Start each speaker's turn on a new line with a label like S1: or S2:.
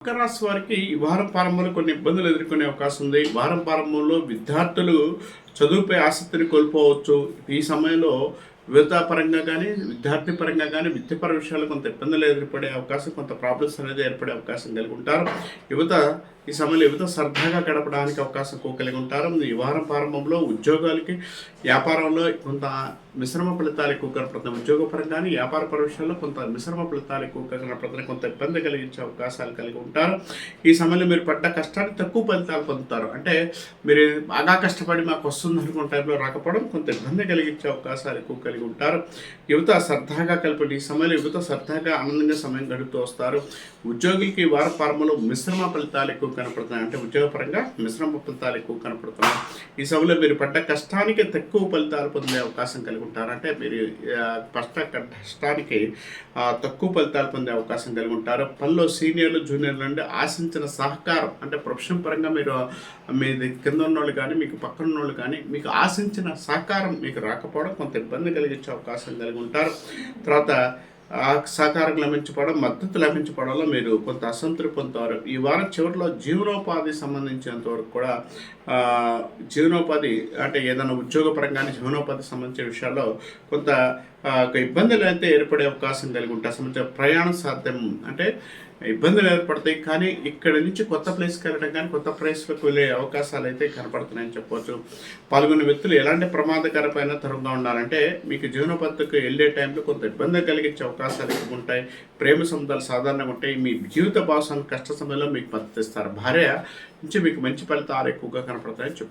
S1: మకర రాశి వారికి ఈ వారం ప్రారంభంలో కొన్ని ఇబ్బందులు ఎదుర్కొనే అవకాశం ఉంది. వారం ప్రారంభంలో విద్యార్థులు చదువుపై ఆసక్తిని కోల్పోవచ్చు. ఈ సమయంలో పరంగా కానీ, విద్యార్థి పరంగా కానీ, విద్యపర విషయాల్లో కొంత ఇబ్బందులు ఏర్పడే అవకాశం, కొంత ప్రాబ్లమ్స్ అనేది ఏర్పడే అవకాశం కలిగి ఉంటారు. యువత ఈ సమయంలో యువత సరదాగా గడపడానికి అవకాశం కలిగి ఉంటారు. ఈ వారం ప్రారంభంలో ఉద్యోగాలకి, వ్యాపారంలో కొంత మిశ్రమ ఫలితాలు ఎక్కువ కనపడుతున్నాయి. ఉద్యోగపరంగానే వ్యాపారపర విషయాల్లో కొంత మిశ్రమ ఫలితాలు ఎక్కువ కనపడుతున్నాయి. కొంత ఇబ్బంది కలిగించే అవకాశాలు కలిగి ఉంటారు. ఈ సమయంలో మీరు పడ్డ కష్టానికి తక్కువ ఫలితాలు పొందుతారు. అంటే మీరు బాగా కష్టపడి మాకు వస్తుంది అనుకున్న టైంలో రాకపోవడం కొంత ఇబ్బంది కలిగించే అవకాశాలు ఎక్కువ కలిగి ఉంటారు. యువత సరదాగా కలిపి ఈ సమయంలో యువత సరదాగా ఆనందంగా సమయం గడుపుతూ వస్తారు. ఉద్యోగులకి ఈ వార ప్రారంభంలో మిశ్రమ ఫలితాలు ఎక్కువ కనపడుతున్నాయి. అంటే ఉద్యోగపరంగా మిశ్రమ ఫలితాలు ఎక్కువ కనపడుతున్నాయి. ఈ సమయంలో మీరు పడ్డ కష్టానికి తక్కువ ఫలితాలు పొందే అవకాశం కలిగి ఉంటారు. అంటే మీరు కష్టానికి తక్కువ ఫలితాలు పొందే అవకాశం కలిగి ఉంటారు. పనిలో సీనియర్లు జూనియర్లు నుండి ఆశించిన సహకారం, అంటే ప్రొఫెషన్ పరంగా మీరు మీ కింద ఉన్నోళ్ళు కానీ, మీకు పక్కన ఉన్నోళ్ళు కానీ మీకు ఆశించిన సహకారం మీకు రాకపోవడం కొంత ఇబ్బంది కలిగించే అవకాశం కలిగి ఉంటారు. తర్వాత సహకారం లభించడం, మద్దతు లభించడంలో మీరు కొంత అసంతృప్తి పొందుతారు. ఈ వారం చివరిలో జీవనోపాధి సంబంధించినంత వరకు కూడా జీవనోపాధి అంటే ఏదైనా ఉద్యోగపరంగానే జీవనోపాధి సంబంధించిన విషయాల్లో కొంత ఇబ్బందులు అయితే ఏర్పడే అవకాశం కలిగి ఉంటాయి. సంబంధించిన ప్రయాణం సాధ్యం, అంటే ఇబ్బందులు ఏర్పడతాయి. కానీ ఇక్కడి నుంచి కొత్త ప్లేస్కి వెళ్ళడం కానీ, కొత్త ప్లేస్లకు వెళ్ళే అవకాశాలు అయితే కనపడుతున్నాయని చెప్పవచ్చు. పాల్గొన్న వ్యక్తులు ఎలాంటి ప్రమాదకరమైన తరంగా ఉండాలంటే మీకు జీవనోపాధికి వెళ్ళే టైంలో కొంత ఇబ్బంది కలిగించే అవకాశాలు ఎక్కువ ఉంటాయి. ప్రేమ సంబంధాలు సాధారణంగా ఉంటాయి. మీ జీవిత భాగస్వామి కష్ట సమయంలో మీకు మద్దతు ఇస్తారు. భార్య నుంచి మీకు మంచి ఫలితాలు ఎక్కువగా కనపడతాయని చెప్పు.